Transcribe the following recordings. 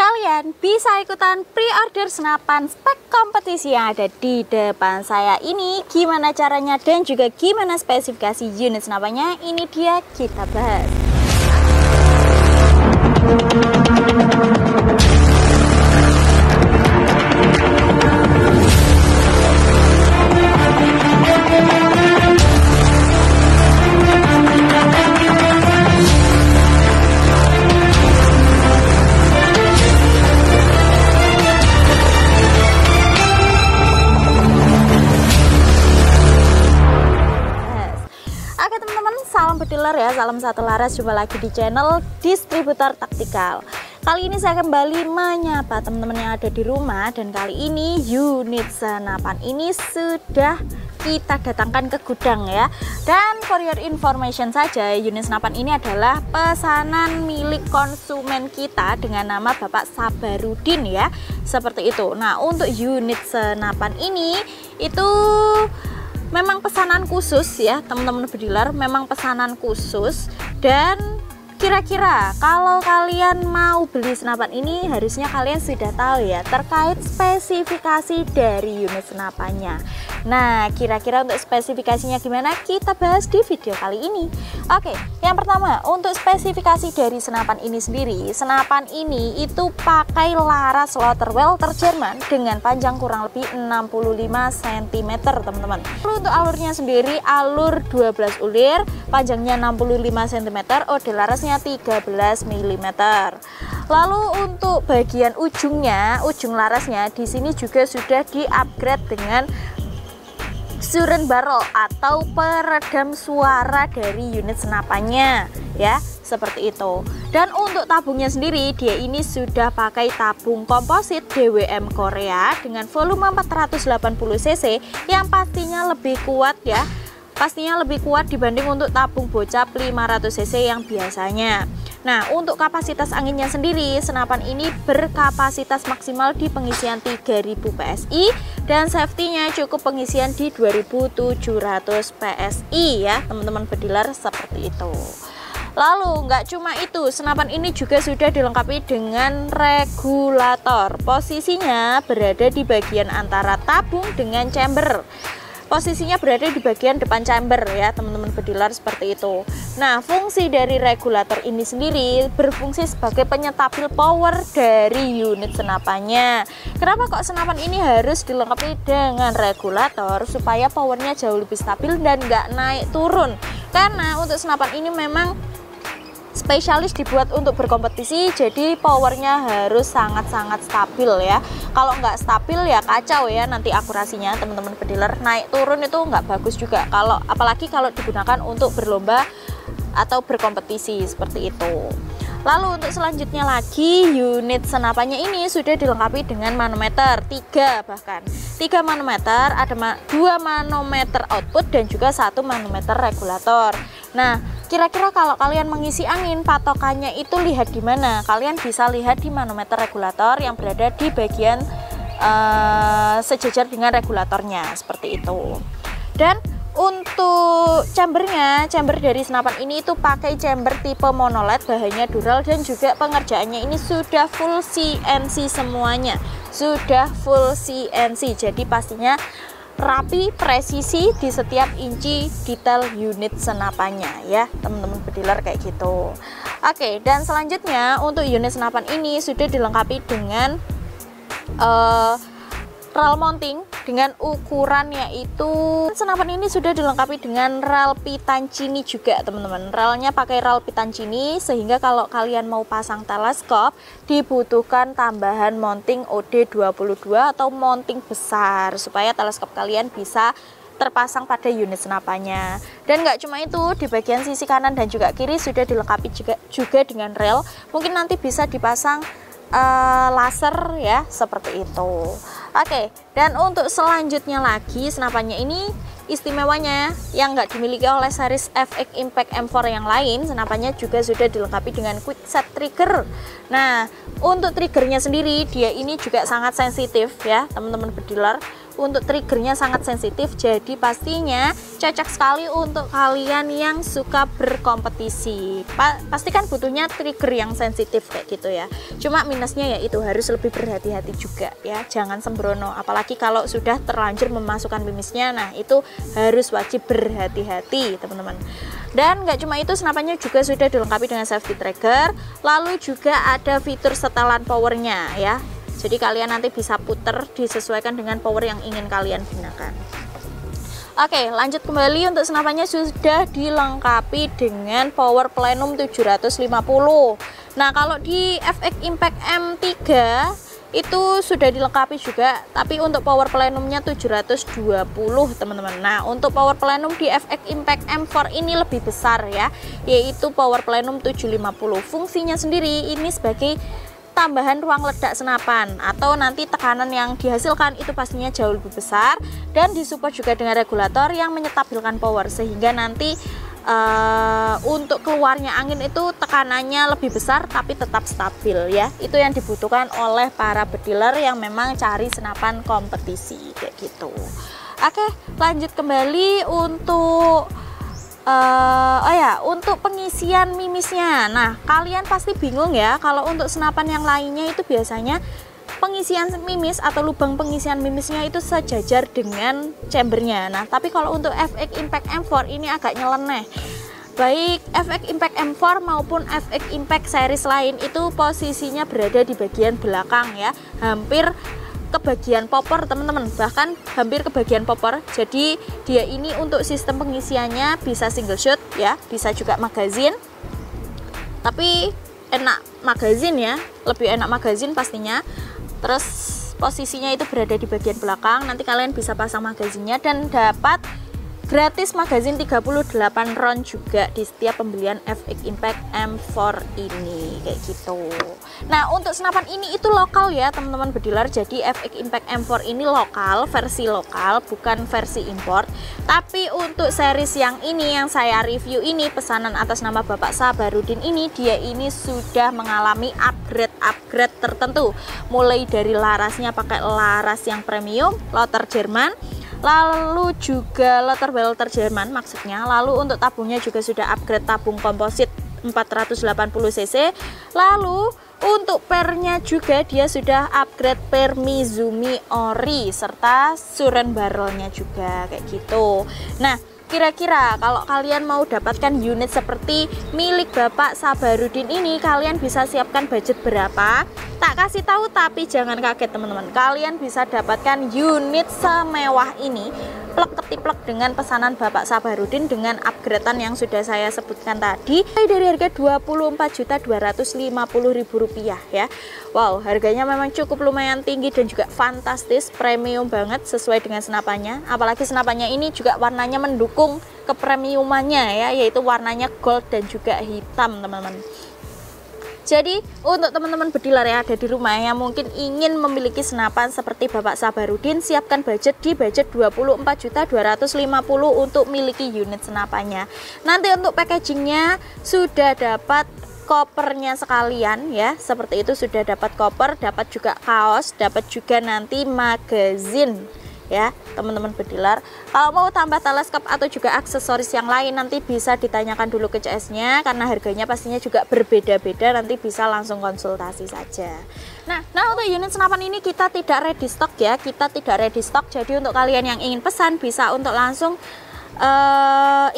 Kalian bisa ikutan pre-order senapan spek kompetisi yang ada di depan saya ini. Gimana caranya dan juga gimana spesifikasi unit senapannya, ini dia kita bahas. Salam bediler ya, salam satu laras, jumpa lagi di channel Distributor Taktikal. Kali ini saya kembali menyapa teman-teman yang ada di rumah, dan kali ini unit senapan ini sudah kita datangkan ke gudang ya. Dan for your information saja, unit senapan ini adalah pesanan milik konsumen kita dengan nama Bapak Sabarudin ya, seperti itu. Nah, untuk unit senapan ini itu memang pesanan khusus ya teman-teman bediler, memang pesanan khusus. Dan kira-kira kalau kalian mau beli senapan ini, harusnya kalian sudah tahu ya terkait spesifikasi dari unit senapannya. Nah, kira-kira untuk spesifikasinya gimana, kita bahas di video kali ini. Oke, yang pertama untuk spesifikasi dari senapan ini sendiri. Senapan ini itu pakai laras Slaughterwelter Jerman dengan panjang kurang lebih 65 cm teman-teman. Lalu untuk alurnya sendiri, alur 12 ulir, panjangnya 65 cm, OD larasnya 13 mm. Lalu untuk bagian ujungnya, ujung larasnya di sini juga sudah di-upgrade dengan Suren Barrel atau peredam suara dari unit senapannya ya, seperti itu. Dan untuk tabungnya sendiri, dia ini sudah pakai tabung komposit DWM Korea dengan volume 480 cc yang pastinya lebih kuat ya. Pastinya lebih kuat dibanding untuk tabung bocap 500 cc yang biasanya. Nah, untuk kapasitas anginnya sendiri, senapan ini berkapasitas maksimal di pengisian 3000 PSI dan safety-nya cukup pengisian di 2700 PSI ya, teman-teman bediler, seperti itu. Lalu nggak cuma itu, senapan ini juga sudah dilengkapi dengan regulator. Posisinya berada di bagian antara tabung dengan chamber. Posisinya berada di bagian depan chamber ya teman-teman bediler, seperti itu. Nah, fungsi dari regulator ini sendiri berfungsi sebagai penyetabil power dari unit senapannya. Kenapa kok senapan ini harus dilengkapi dengan regulator? Supaya powernya jauh lebih stabil dan nggak naik turun. Karena untuk senapan ini memang spesialis dibuat untuk berkompetisi, jadi powernya harus sangat-sangat stabil ya. Kalau nggak stabil ya kacau ya nanti akurasinya teman-teman bediler, naik turun itu nggak bagus juga, kalau apalagi kalau digunakan untuk berlomba atau berkompetisi seperti itu. Lalu untuk selanjutnya lagi, unit senapannya ini sudah dilengkapi dengan manometer 3, bahkan 3 manometer, ada 2 manometer output dan juga 1 manometer regulator. Nah, kira-kira kalau kalian mengisi angin, patokannya itu lihat di mana? Kalian bisa lihat di manometer regulator yang berada di bagian sejajar dengan regulatornya, seperti itu. Dan untuk chambernya, chamber dari senapan ini itu pakai chamber tipe monoled, bahannya dural, dan juga pengerjaannya ini sudah full CNC semuanya. Sudah full CNC, jadi pastinya rapi, presisi di setiap inci detail unit senapannya ya teman-teman bediler, kayak gitu. Oke, dan selanjutnya untuk unit senapan ini sudah dilengkapi dengan rel mounting dengan ukuran, yaitu senapan ini sudah dilengkapi dengan rel Pittancini juga teman-teman. Relnya pakai rel Pittancini, sehingga kalau kalian mau pasang teleskop dibutuhkan tambahan mounting OD22 atau mounting besar supaya teleskop kalian bisa terpasang pada unit senapannya. Dan nggak cuma itu, di bagian sisi kanan dan juga kiri sudah dilengkapi juga dengan rel. Mungkin nanti bisa dipasang laser ya, seperti itu. Oke, dan untuk selanjutnya lagi, senapannya ini istimewanya yang nggak dimiliki oleh series FX Impact M4 yang lain, senapannya juga sudah dilengkapi dengan quick set trigger. Nah, untuk triggernya sendiri, dia ini juga sangat sensitif ya teman-teman bediler. untuk triggernya sangat sensitif, jadi pastinya cocok sekali untuk kalian yang suka berkompetisi. Pasti kan butuhnya trigger yang sensitif kayak gitu ya. Cuma minusnya ya itu harus lebih berhati-hati juga ya, jangan sembrono, apalagi kalau sudah terlanjur memasukkan mimisnya. Nah itu harus wajib berhati-hati teman-teman. Dan nggak cuma itu, senapannya juga sudah dilengkapi dengan safety trigger, lalu juga ada fitur setelan powernya ya. Jadi kalian nanti bisa puter disesuaikan dengan power yang ingin kalian gunakan. Oke, lanjut kembali. Untuk senapannya sudah dilengkapi dengan power plenum 750. Nah, kalau di FX Impact M3 itu sudah dilengkapi juga, tapi untuk power plenumnya 720 teman-teman. Nah, untuk power plenum di FX Impact M4 ini lebih besar ya, yaitu power plenum 750. Fungsinya sendiri ini sebagai tambahan ruang ledak senapan, atau nanti tekanan yang dihasilkan itu pastinya jauh lebih besar, dan disupport juga dengan regulator yang menyetabilkan power, sehingga nanti untuk keluarnya angin itu tekanannya lebih besar tapi tetap stabil ya. Itu yang dibutuhkan oleh para bediler yang memang cari senapan kompetisi kayak gitu. Oke, lanjut kembali untuk untuk pengisian mimisnya. Nah, kalian pasti bingung ya, kalau untuk senapan yang lainnya itu biasanya pengisian mimis atau lubang pengisian mimisnya itu sejajar dengan chambernya. Nah, tapi kalau untuk FX Impact M4 ini agak nyeleneh. Baik FX Impact M4 maupun FX Impact series lain itu posisinya berada di bagian belakang ya, hampir ke bagian popor teman-teman, bahkan hampir ke bagian popor. Jadi dia ini untuk sistem pengisiannya bisa single shot ya, bisa juga magazine, tapi enak magazine ya, lebih enak magazine pastinya. Terus posisinya itu berada di bagian belakang, nanti kalian bisa pasang magazinnya dan dapat gratis magazine 38 round juga di setiap pembelian FX Impact M4 ini kayak gitu. Nah, untuk senapan ini itu lokal ya teman-teman bediler. Jadi FX Impact M4 ini lokal, versi lokal, bukan versi import. Tapi untuk series yang ini yang saya review ini, pesanan atas nama Bapak Sabarudin ini, dia ini sudah mengalami upgrade tertentu. Mulai dari larasnya pakai laras yang premium, loter Jerman, lalu juga loter Jerman maksudnya. Lalu untuk tabungnya juga sudah upgrade tabung komposit 480 cc. Lalu untuk pernya juga dia sudah upgrade per Mizumi Ori serta suren barrelnya juga kayak gitu. Nah, kira-kira kalau kalian mau dapatkan unit seperti milik Bapak Sabarudin ini, kalian bisa siapkan budget berapa? Tak kasih tahu, tapi jangan kaget teman-teman. Kalian bisa dapatkan unit semewah ini plek-ketiplek dengan pesanan Bapak Sabarudin dengan upgradean yang sudah saya sebutkan tadi, dari harga Rp24.250.000 ya. Wow, harganya memang cukup lumayan tinggi dan juga fantastis, premium banget sesuai dengan senapannya. Apalagi senapannya ini juga warnanya mendukung kepremiumannya ya, yaitu warnanya gold dan juga hitam teman-teman. Jadi untuk teman-teman bediler yang ada di rumah yang mungkin ingin memiliki senapan seperti Bapak Sabarudin, siapkan budget di budget Rp24.250.000 untuk miliki unit senapannya. Nanti untuk packagingnya sudah dapat kopernya sekalian ya, seperti itu, sudah dapat koper, dapat juga kaos, dapat juga nanti magazine ya teman-teman bediler. Kalau mau tambah teleskop atau juga aksesoris yang lain nanti bisa ditanyakan dulu ke CS-nya, karena harganya pastinya juga berbeda-beda, nanti bisa langsung konsultasi saja. Nah untuk unit senapan ini kita tidak ready stock ya, jadi untuk kalian yang ingin pesan bisa untuk langsung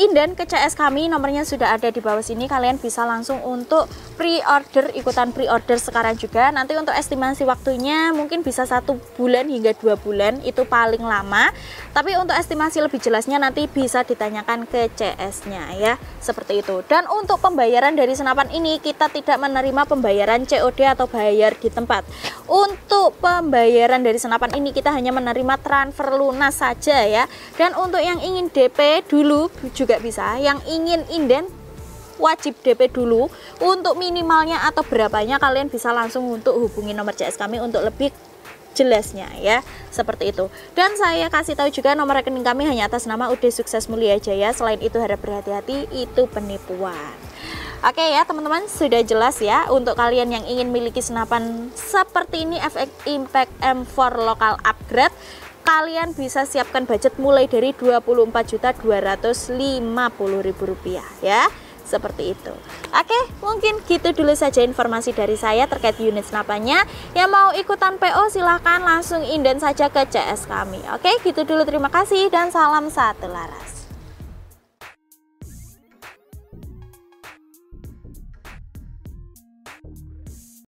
inden ke CS kami, nomornya sudah ada di bawah sini. Kalian bisa langsung untuk pre-order, ikutan pre-order sekarang juga. Nanti untuk estimasi waktunya mungkin bisa 1 bulan hingga 2 bulan, itu paling lama. Tapi untuk estimasi lebih jelasnya nanti bisa ditanyakan ke CS-nya ya, seperti itu. Dan untuk pembayaran dari senapan ini kita tidak menerima pembayaran COD atau bayar di tempat. Untuk pembayaran dari senapan ini kita hanya menerima transfer lunas saja ya. Dan untuk yang ingin DP dulu juga bisa, yang ingin inden wajib DP dulu. Untuk minimalnya atau berapanya kalian bisa langsung untuk hubungi nomor CS kami untuk lebih jelasnya ya, seperti itu. Dan saya kasih tahu juga nomor rekening kami hanya atas nama UD Sukses Mulia Jaya. Selain itu harap berhati-hati, itu penipuan. Oke ya teman-teman, sudah jelas ya. Untuk kalian yang ingin miliki senapan seperti ini, FX Impact M4 lokal upgrade, kalian bisa siapkan budget mulai dari Rp24.250.000 ya. Seperti itu. Oke, mungkin gitu dulu saja informasi dari saya terkait unit senapannya. Yang mau ikutan PO silahkan langsung inden saja ke CS kami. Oke, gitu dulu, terima kasih dan salam satu laras.